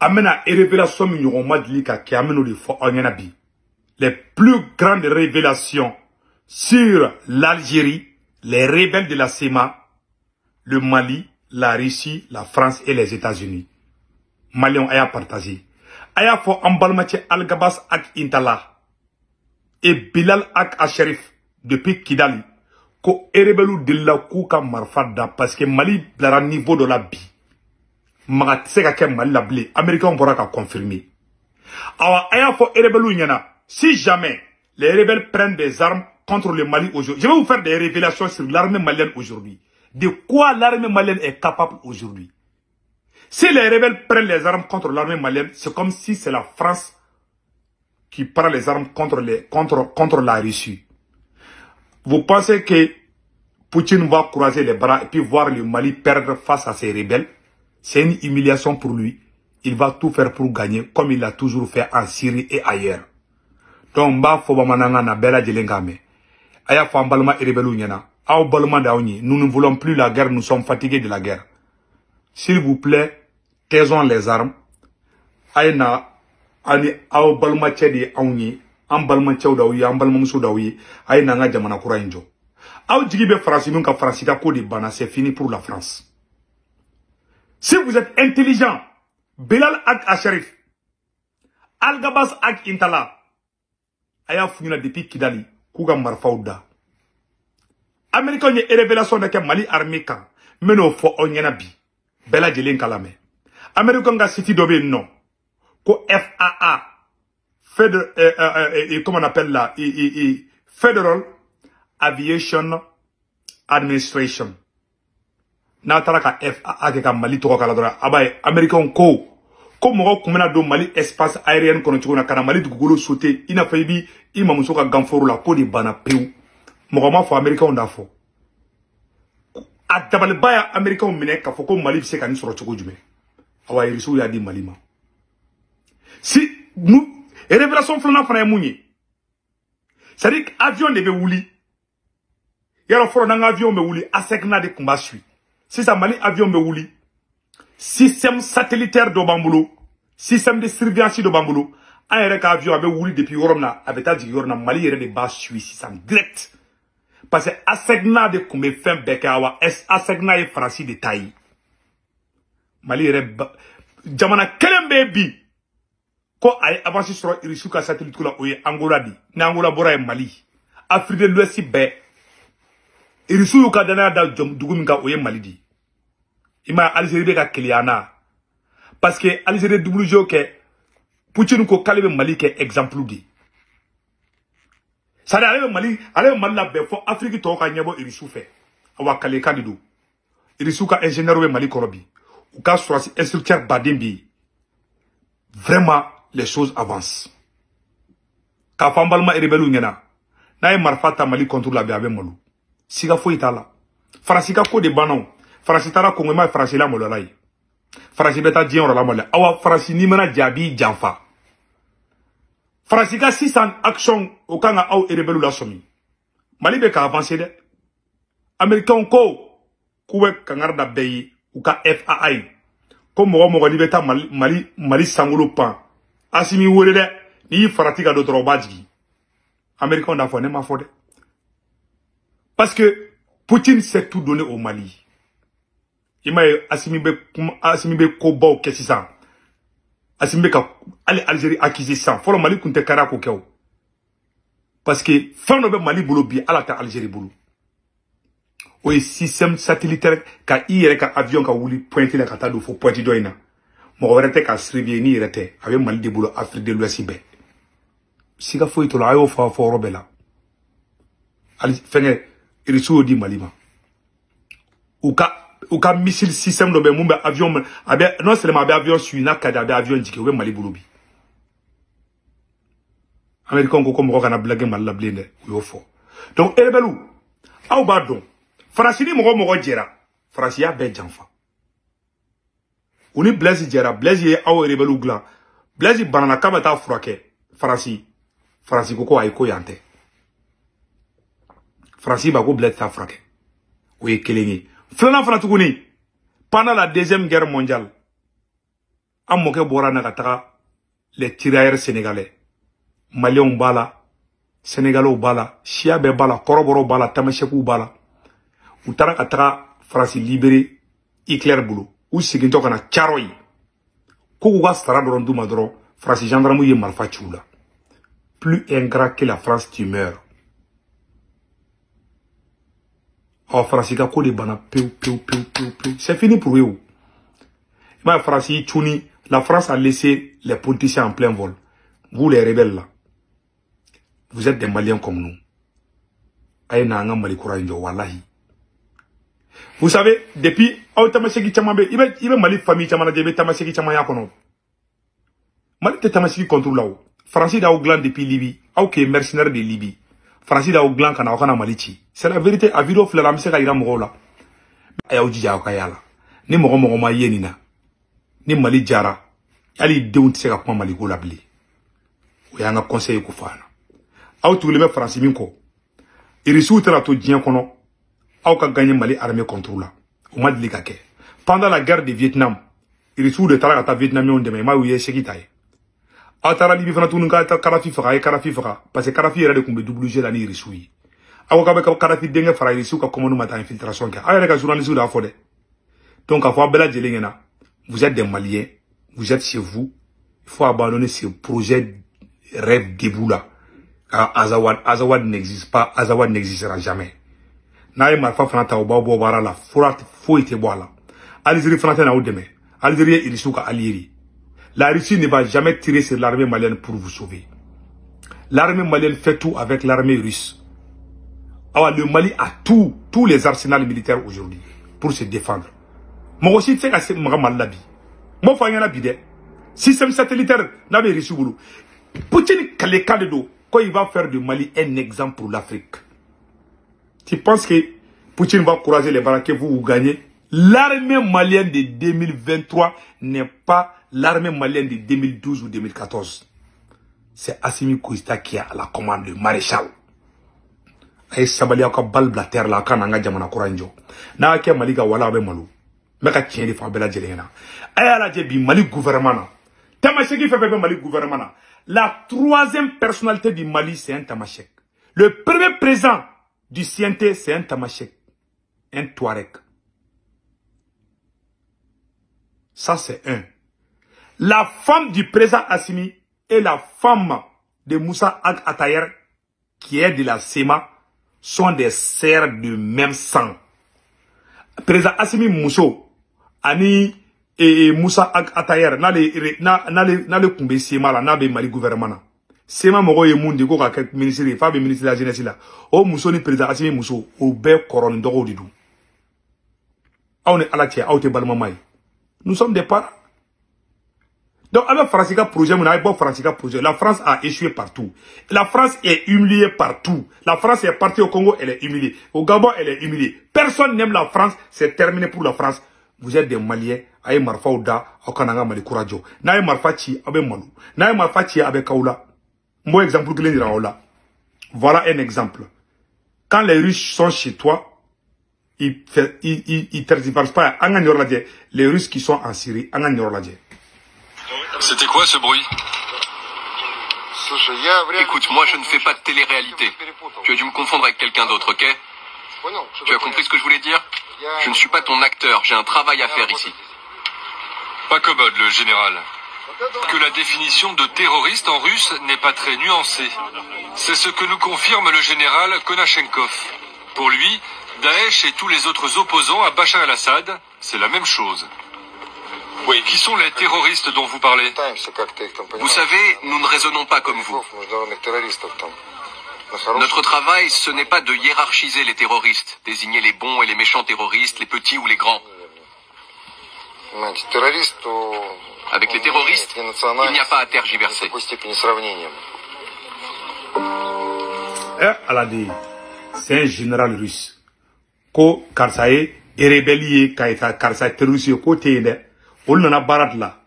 amena révélation mi ñogo madli ka ki ameno de fo onyana bi. Les plus grandes révélations sur l'Algérie, les rebelles de la CEMA, le Mali, la Russie, la France et les États-Unis. Malion aya partagé. Aya fo ambalmache Al-Gabas ak Intala et Bilal ak Asherif depuis Kidali. Ko erebelu de la kouka marfada parce que Mali blara niveau de la bi. Maga tseka ke Mali la blé. Américains pourra confirmer. Awa aya fo erebelu nyana. Si jamais les rebelles prennent des armes contre le Mali aujourd'hui, je vais vous faire des révélations sur l'armée malienne aujourd'hui. De quoi l'armée malienne est capable aujourd'hui. Si les rebelles prennent les armes contre l'armée malienne, c'est comme si c'est la France qui prend les armes contre la Russie. Vous pensez que Poutine va croiser les bras et puis voir le Mali perdre face à ces rebelles? C'est une humiliation pour lui. Il va tout faire pour gagner comme il l'a toujours fait en Syrie et ailleurs. Donc, aya fa balma rebelu nyana aw balma dawnyi nous ne voulons plus la guerre, nous sommes fatigués de la guerre. S'il vous plaît, taisons les armes. Ayna ani aw balma chedi awnyi am balma chawdawi am balma musudawi ayna nga jamana kura injo aw jigibe France nun ka France ka ko de bana, c'est fini pour la France. Si vous êtes intelligent, Bilal ak Asherif, Al-Gabas ak Intala aya funyuna depuis Kidali Kouga marfauda. Américain y révélation de que Mali armée kan meno fo onyana bi bela jelen kalame. Américain ga city dobe non. Ko FAA comment on appelle là Federal Aviation Administration. Na taraka FAA ke ka Mali to kala dora abay Américain ko mo ko mena do Mali espace aérien kono chukuna kana Mali dugolo sauter ina faybi ima musoka gamforu la ko di bana peu mo ma fo Américain da fo atabal baya Américain mine ka fo ko Mali se kan soro chuko jume awa irisu ya di Mali ma si nous révélation flana fana munyi c'est-à-dire avion de be wuli yaro foro na avion be wuli asekna de kumba sui si ça Mali avion be wuli système satellitaire de Bambulo, système de surveillance de Bambulo, un avion avait roulé depuis Yoromna, avait dit Yoromna, Mali était de base suisse, direct. Parce que Asegna de Koumé fin Bekawa, Asegna est Francis de Taï. Mali était Jamana Kelembebi, ko ay avancé sur Irisuka satellite kula oye Angola di, Angola bora e Mali. Afrique de l'Ouest be. Irisuka dana da duguminga oye Mali di. Ima Algérie ka Kiliana. Parce que Algérie double jeu que Poutine ko kalebe Mali ke exemple di. Ça d'aller Mali la be fo Afrique to ka nyebo Irisu fe. Awa kale kandido. Irisu ka ingénieur we Mali korobi. Ou ka soit instructeur badimbi. Vraiment les choses avancent. Ka fambalma rebelu ngena. Na e marfata Mali contre la be malu. Siga fo itala. Fransika ko de banon. Farasi tara Congo ma farasi la mololai. Farasi beta dien la mole. Awa farasi ni mena jabi janfa. Farasi ka 600 action au kanga au rebelu la somi. Mali be ka avancer de. Américain ko kuwe kangarda beyi ou ka FAI. Comme mo libeta Mali sangolo pan. Asimi wole de ni farati ka d'autres badji. Américain da fo ne ma fo de. Parce que Poutine s'est tout donné au Mali. Ima Assimi be kobo kesisa. Assimi be ka Algérie acquisition. Follow Mali kunte kara ko kew. Parce que fin no be Mali bolo bi ala ta Algérie bolo. O système satellitaire ka ire ka avion ka wuli pointer la kata do fo pointer doina. Mo werete ka sribi ni rete avec Mali de bolo Afrique de l'Ouest be. Siga fo ito la ayo fo robela. Ali fenge irisu di Malima. Ou ka missile système de mumbe avion non seulement avion suina kada avion jike we Mali bulubi. Américain ko comme kana blague mal la blende yo fo. Donc elebelu aw ba don France ni mo jera France ya be janfa. Uni Blaise jera Blaise aw elebelu glan Blaise banana kabata froke France ko ay ko yante. France ba go Blaise ta froke. Oui kelengi. Flana Frantouguni, pendant la deuxième guerre mondiale, an mokɛ bɔra na ka taga les tirailleurs sénégalais Maliens b'a la Sénégalais b'a la Chia bɛɛ b'a la kɔrɔbɔrɔw b'a la Tamasɛkiw b'a la u taara ka taga France libéré Hitler bolo u segintɔ ka na Tcharo ye ko k'u ka sara dɔrɔn d'u ma dɔrɔn France gendarme ye marifa ci u la plus ingrat que la France tu meurs. Oh, France ka ko de bana peu. C'est fini pour eux. Ma France tchouni, la France a laissé les politiciens en plein vol. Vous les rebelles là, vous êtes des Maliens comme nous. Aïna nga mali courage wallahi. Vous savez, depuis Tamaseki Chamambe, il va Mali famille Chamana de Tamaseki Chamaya kono. Mali te Tamaseki contre là-haut. France da au gland depuis Libye, ou qui est mercenaire de Libye. France da au gland kana okana Malichi. C'est la vérité, à vidéo fleur amse ka ira mogo la. Aya uji ja okayala. Ni mogo ma yenina. Ni Mali jara. Ali deun tse ka Mali ko labli. O ya nga conseil ko fana. Aw tuleme France minko. Irisu tera to dien kono. Aw ka gagner Mali armée contre la. O ma dili ka ke. Pendant la guerre de Vietnam, Irisu de tara ka Vietnamien de ma uye sekitaye. Aw tara Libye fana tunu ka Karafi faka parce que Karafi era de kumbe WG la ni Irisu yi. Aw ka be ka Karafi denge fara Irisu ka commande mata infiltration ka. Aw ka journaliste da fode. Donc à fois bela jelengena, vous êtes des Maliens, vous êtes chez vous, il faut abandonner ce projet rêve debout là. Azawad n'existe pas, Azawad n'existera jamais. Naye marfa fanata oba bara la, faut ite boala. Algérie fanata na odeme. Algérie Irisu ka Algérie. La Russie ne va jamais tirer sur l'armée malienne pour vous sauver. L'armée malienne fait tout avec l'armée russe. Alors le Mali a tous les arsenals militaires aujourd'hui pour se défendre. Moi aussi, tu sais, c'est mal la vie. Moi, il faut y en système satellitaire, n'a pas reçu boulot. Poutine, quand il va faire du Mali un exemple pour l'Afrique. Tu penses que Poutine va encourager les baraques, vous gagnez? L'armée malienne de 2023 n'est pas l'armée malienne de 2012 ou 2014. C'est Assimi Goïta qui est à la commande, le maréchal. Aïe Sabalia ka bal blater la kananga jamana kuranjo. Na ke Mali ga wala be malu. Meka tien de fa bela jelena. Aya la jebi Mali gouvernement. Tamaseki fait Mali gouvernement. La troisième personnalité du Mali c'est un Tamashek. Le premier président du CNT c'est un Tamashek. Un Touareg. Ça c'est un. La femme du président Assimi et la femme de Moussa Ag Atayer qui est de la SEMA sont des sœurs du même sang. Président Assimi Mousso ani Moussa Atayer na le kumbe SEMA la na be Mali gouvernement. SEMA mogo ye mundi ko ka ministre fa be ministre de la jeunesse la. O Mousso ni président Assimi Mousso o be koron dogo didu. Aw ne alatie aw te balma mai. Nous sommes des parents. Donc, avec Francica projet, la France a échoué partout. La France est humiliée partout. La France est partie au Congo, elle est humiliée. Au Gabon, elle est humiliée. Personne n'aime la France, c'est terminé pour la France. Vous êtes des Maliens, aïe marfa ouda, akananga mali courageau. Naïe marfa chi, abe malou. Naïe marfa chi, abe kaoula. Moi, exemple, que l'on dira. Voilà un exemple. Quand les Russes sont chez toi, ils tergiversent pas. Les Russes qui sont en Syrie, c'était quoi ce bruit? Écoute, moi je ne fais pas de télé-réalité. Tu as dû me confondre avec quelqu'un d'autre, ok? Tu as compris ce que je voulais dire? Je ne suis pas ton acteur, j'ai un travail à faire ici. Pas commode, le général. Que la définition de terroriste en russe n'est pas très nuancée. C'est ce que nous confirme le général Konashenkov. Pour lui, Daesh et tous les autres opposants à Bachar el-Assad, c'est la même chose. Oui, qui sont les terroristes dont vous parlez? Vous savez, nous ne raisonnons pas comme vous. Notre travail, ce n'est pas de hiérarchiser les terroristes, désigner les bons et les méchants terroristes, les petits ou les grands. Avec les terroristes, il n'y a pas à tergiverser. C'est un général russe. Ko Karsaye, rébellié, Karsaye terroriste, côté de. On en a barat là.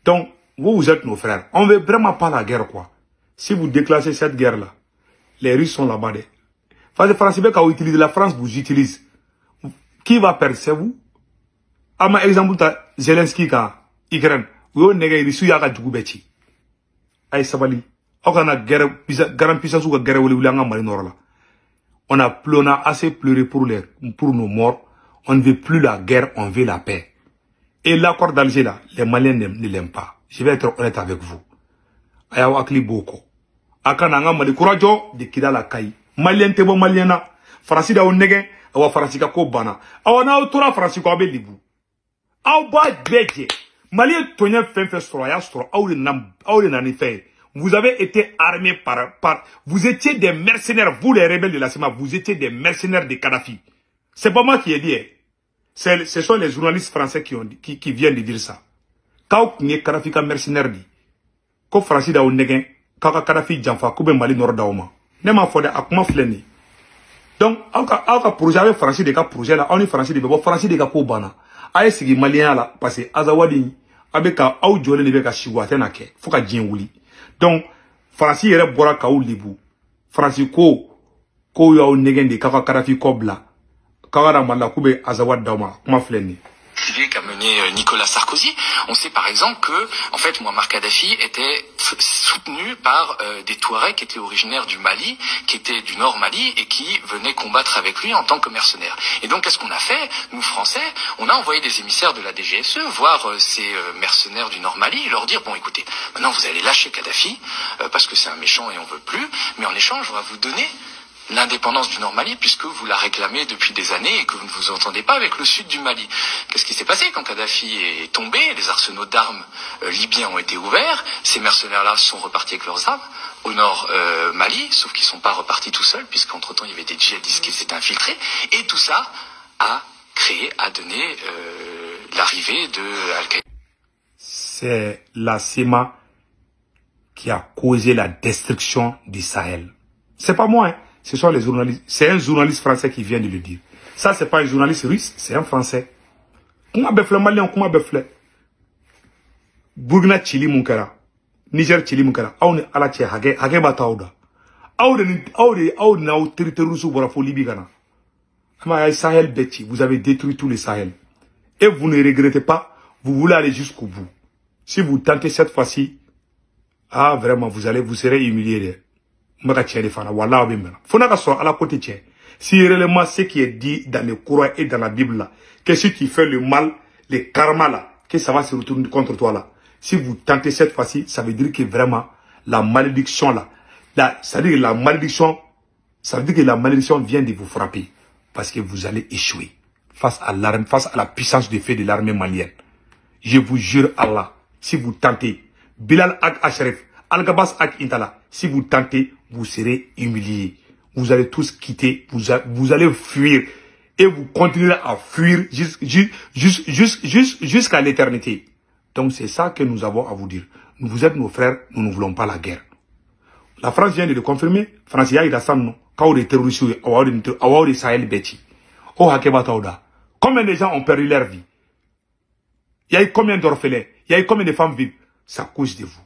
Donc, vous êtes nos frères. On ne veut vraiment pas la guerre, quoi. Si vous déclassez cette guerre-là, les Russes sont là-bas. Les Français, quand vous utilisez la France, vous utilisez. Qui va perdre, c'est vous? À ma exemple, Zelensky, Ukraine wo nege irisu ya ka jugu beti ay sabali okana guerre garan puissance ou guerre wala nga mali nord là on a assez pleuré pour nos morts. On ne veut plus la guerre, on veut la paix. Et l'accord d'Alger là, les Maliens ne l'aiment pas. Je vais être honnête avec vous. Ayaw akli boko. Akana nga mali kurajo de kida la kai. Malien tebo maliena. Farasi da onege, awa farasi ka ko bana. Awa na autora farasi ko abe libu. Aw ba beje. Malien tonya fen soro ya soro awle nani fe. Vous avez été armés vous étiez des mercenaires, vous les rebelles de la CEMA, vous étiez des mercenaires de Kadhafi. C'est pas moi qui ai dit. Ce sont les journalistes français qui viennent de dire ça. Quand on est Kadhafi comme mercenaire dit, quand Francis da onegen, quand Kadhafi janfa, koube Mali nord daoma. Ne m'a fondé à comment flâner. Donc, aka projet avec Francis de ka projet là, on est Francis de bebo, Francis de ka ko bana. Aye sigi malien là, parce que Azawadi, abeka au jole ne beka shiwate na ke, faut ka djien wuli. Donc, Francis yere bora ka ou libu. Francis ko ya onegen de kaka Kadhafi kobla. Kawara mala koube Azawad daoma, comment flâner. Qu'a mené Nicolas Sarkozy, on sait par exemple que, en fait, Mouammar Kadhafi était soutenu par des Touaregs qui étaient originaires du Mali, qui étaient du Nord Mali et qui venaient combattre avec lui en tant que mercenaires. Et donc, qu'est-ce qu'on a fait, nous Français? On a envoyé des émissaires de la DGSE voir ces mercenaires du Nord Mali et leur dire, bon, écoutez, maintenant vous allez lâcher Kadhafi parce que c'est un méchant et on veut plus, mais en échange, on va vous donner l'indépendance du Nord Mali puisque vous la réclamez depuis des années et que vous ne vous entendez pas avec le sud du Mali. Qu'est-ce qui s'est passé quand Kadhafi est tombé? Les arsenaux d'armes libyens ont été ouverts, ces mercenaires-là sont repartis avec leurs armes au Nord Mali, sauf qu'ils ne sont pas repartis tout seuls puisqu'entre-temps il y avait des djihadistes qui s'étaient infiltrés et tout ça a donné l'arrivée de Al-Qaïda. C'est la CEMA qui a causé la destruction du Sahel. C'est pas moi, hein. Ce sont les journalistes. C'est un journaliste français qui vient de le dire. Ça, c'est pas un journaliste russe, c'est un français. Comment befle malien, comment befle? Burkina Chili Munkara. Niger Chili Munkara. Aoune ala tche hage bataouda. Aoune na ou territoire sous bora fo Libye Ghana. Ama Sahel beti, vous avez détruit tous les Sahel. Et vous ne regrettez pas, vous voulez aller jusqu'au bout. Si vous tentez cette fois-ci, ah vraiment, vous serez humilié. Si réellement ce qui est dit dans le Coran et dans la Bible là, que si tu fais le mal, le karma là, que ça va se retourner contre toi là. Si vous tentez cette fois-ci, ça veut dire que vraiment la malédiction là, ça veut dire que la malédiction vient de vous frapper parce que vous allez échouer face à la puissance de feu de l'armée malienne. Je vous jure Allah, si vous tentez, Bilal Ak Ashraf, Al-Gabas Ak Intala, si vous tentez, vous serez humiliés. Vous allez tous quitter, vous allez fuir. Et vous continuerez à fuir jusqu'à l'éternité. Donc c'est ça que nous avons à vous dire. Vous êtes nos frères, nous ne voulons pas la guerre. La France vient de le confirmer. France, il y a eu non. Quand les terroristes, les Sahel Beti. Oh, Hakebataouda. Combien de gens ont perdu leur vie? Il y a eu combien d'orphelins? Il y a eu combien de femmes vives? C'est à cause de vous.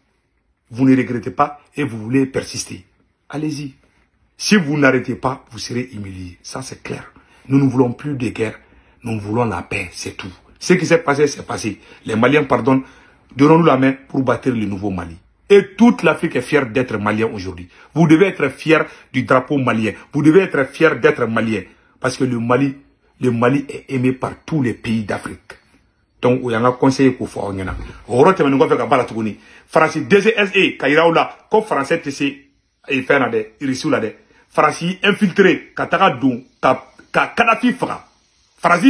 Vous ne regrettez pas et vous voulez persister. Allez-y. Si vous n'arrêtez pas, vous serez humiliés. Ça, c'est clair. Nous ne voulons plus de guerre. Nous voulons la paix, c'est tout. Ce qui s'est passé, c'est passé. Les Maliens pardonnent. Donnons-nous la main pour bâtir le nouveau Mali. Et toute l'Afrique est fière d'être malien aujourd'hui. Vous devez être fiers du drapeau malien. Vous devez être fiers d'être malien. Parce que le Mali est aimé par tous les pays d'Afrique. Donc, il y a un conseil pour faire. Il y a un France DGSE, Kairaoula, comme français TC, et faire la de, France infiltré, Katara Kadhafi Fara. France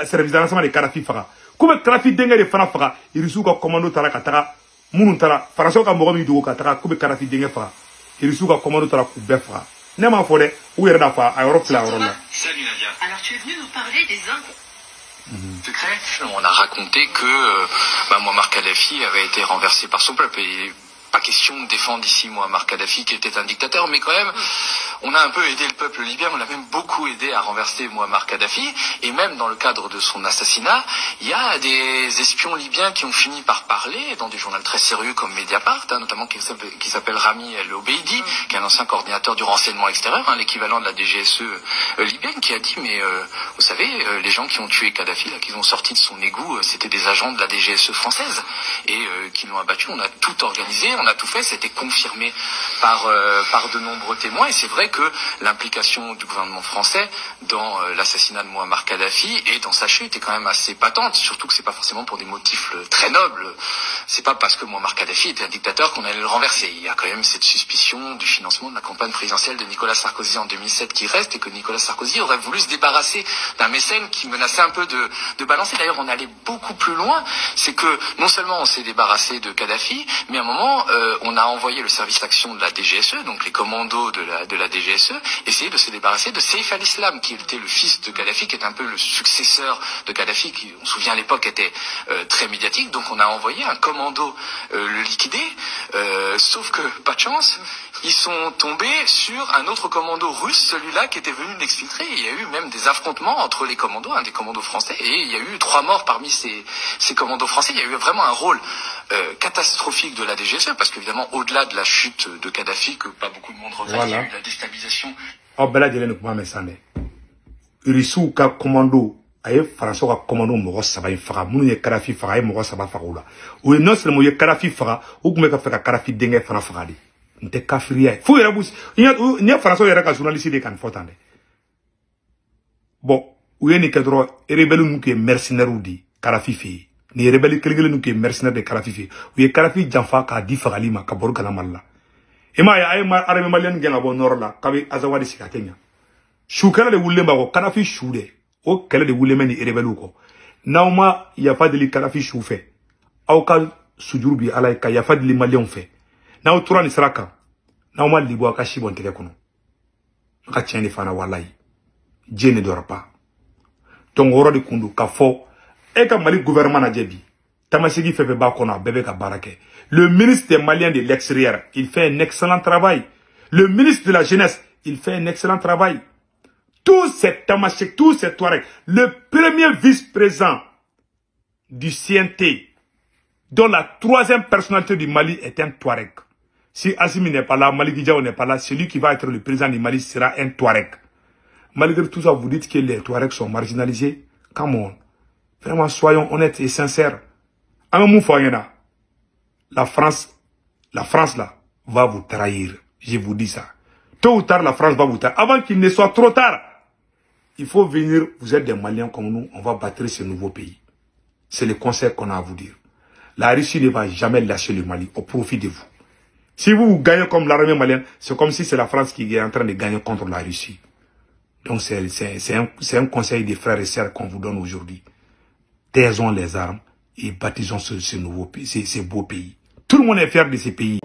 service d'ensemble de Kadhafi Fara. Comme Kadhafi dengue de Fara Fara, il reçoit comme commando Tara Katara, Moununtara, France comme Mohamed Dougo Katara, comme Kadhafi dengue Fara. Il reçoit comme commando Tara Koubé Fara. Nema Fode, où est la Fara, à Europe la Salut Nadia. Alors tu es venu nous parler des secret. On a raconté que Mouammar Kadhafi avait été renversé par son peuple et pas question de défendre ici Mouammar Kadhafi qui était un dictateur, mais quand même, on a un peu aidé le peuple libyen, on a même beaucoup aidé à renverser Mouammar Kadhafi, et même dans le cadre de son assassinat, il y a des espions libyens qui ont fini par parler dans des journaux très sérieux comme Mediapart, notamment qui s'appelle Rami El Obeidi, qui est un ancien coordinateur du renseignement extérieur, l'équivalent de la DGSE libyenne, qui a dit, mais vous savez, les gens qui ont tué Kadhafi, là, qui ont sorti de son égout, c'était des agents de la DGSE française, et qui l'ont abattu. On a tout organisé, on a tout fait, c'était confirmé par de nombreux témoins, et c'est vrai que l'implication du gouvernement français dans l'assassinat de Mouammar Kadhafi et dans sa chute est quand même assez patente, surtout que c'est pas forcément pour des motifs très nobles. C'est pas parce que Mouammar Kadhafi était un dictateur qu'on allait le renverser. Il y a quand même cette suspicion du financement de la campagne présidentielle de Nicolas Sarkozy en 2007 qui reste, et que Nicolas Sarkozy aurait voulu se débarrasser d'un mécène qui menaçait un peu de balancer. D'ailleurs, on allait beaucoup plus loin, c'est que non seulement on s'est débarrassé de Kadhafi, mais à un moment, on a envoyé le service d'action de la DGSE, donc les commandos de la DGSE, essayer de se débarrasser de Saif al-Islam, qui était le fils de Kadhafi, qui est un peu le successeur de Kadhafi, qui, on se souvient à l'époque, était très médiatique. Donc on a envoyé un commando le liquider, sauf que, pas de chance, ils sont tombés sur un autre commando russe, celui-là qui était venu l'exfiltrer. Il y a eu même des affrontements entre les commandos, des commandos français, et il y a eu 3 morts parmi ces commandos français. Il y a eu vraiment un rôle catastrophique de la DGSE, parce qu'évidemment, au-delà de la chute de Kadhafi, que pas beaucoup de monde regrette, il y a eu la déstabilisation. Oh, bela jelen kuma mesane. Irisu ka commando, aye François ka commando mo saba faga, munu ye Kadhafi faga, aye mo saba faga oula. Ou non seulement ye Kadhafi faga, ou kuma ka faga Kadhafi denge fana faga di. Nte kafiriya. Fou yera bus. Nya François yera ka journaliste de kan fotande. Bon, ou ye ni kedro rebelle nu ke mercenaire di Kadhafi fi. Ni rebelle kelgele nu ke mercenaire de Kadhafi fi. Ou ye Kadhafi janfa ka di faga lima ka bor kana malla. Ema ya ay mar arme malian gena bo norla kabi azawadi sikatenya. Shukala de wulle ba ko Kadhafi shude. O kele de wulle meni rebelle ko. Nauma ya fadili Kadhafi shufe. Au ka sujurbi ala ka ya fadili malion fe. Naw tura ni saraka. Nauma libo aka shibon teke kono. Ka tieni fana wallahi. Je ne dort pas. Tongoro di kundu ka fo e ka Mali gouvernement na jebi. Tamasigi fefe ba kono bébé ka barake. Le ministre des Maliens de l'extérieur, il fait un excellent travail. Le ministre de la jeunesse, il fait un excellent travail. Tous ces Tamasek, tous ces Touaregs, le premier vice-président du CNT, dont la 3e personnalité du Mali est un Touareg. Si Assimi n'est pas là, Mali Guidjao n'est pas là, celui qui va être le président du Mali sera un Touareg. Malgré tout ça, vous dites que les Touaregs sont marginalisés. Come on. Vraiment, soyons honnêtes et sincères. La France là, va vous trahir. Je vous dis ça. Tôt ou tard, la France va vous trahir. Avant qu'il ne soit trop tard, il faut venir, vous êtes des Maliens comme nous, on va battre ce nouveau pays. C'est le conseil qu'on a à vous dire. La Russie ne va jamais lâcher le Mali au profit de vous. Si vous gagnez comme l'armée malienne, c'est comme si c'est la France qui est en train de gagner contre la Russie. Donc c'est un conseil des frères et sœurs qu'on vous donne aujourd'hui. Taisons les armes et bâtissons ce nouveau pays, ces beaux pays. Tout le monde est fier de ces pays.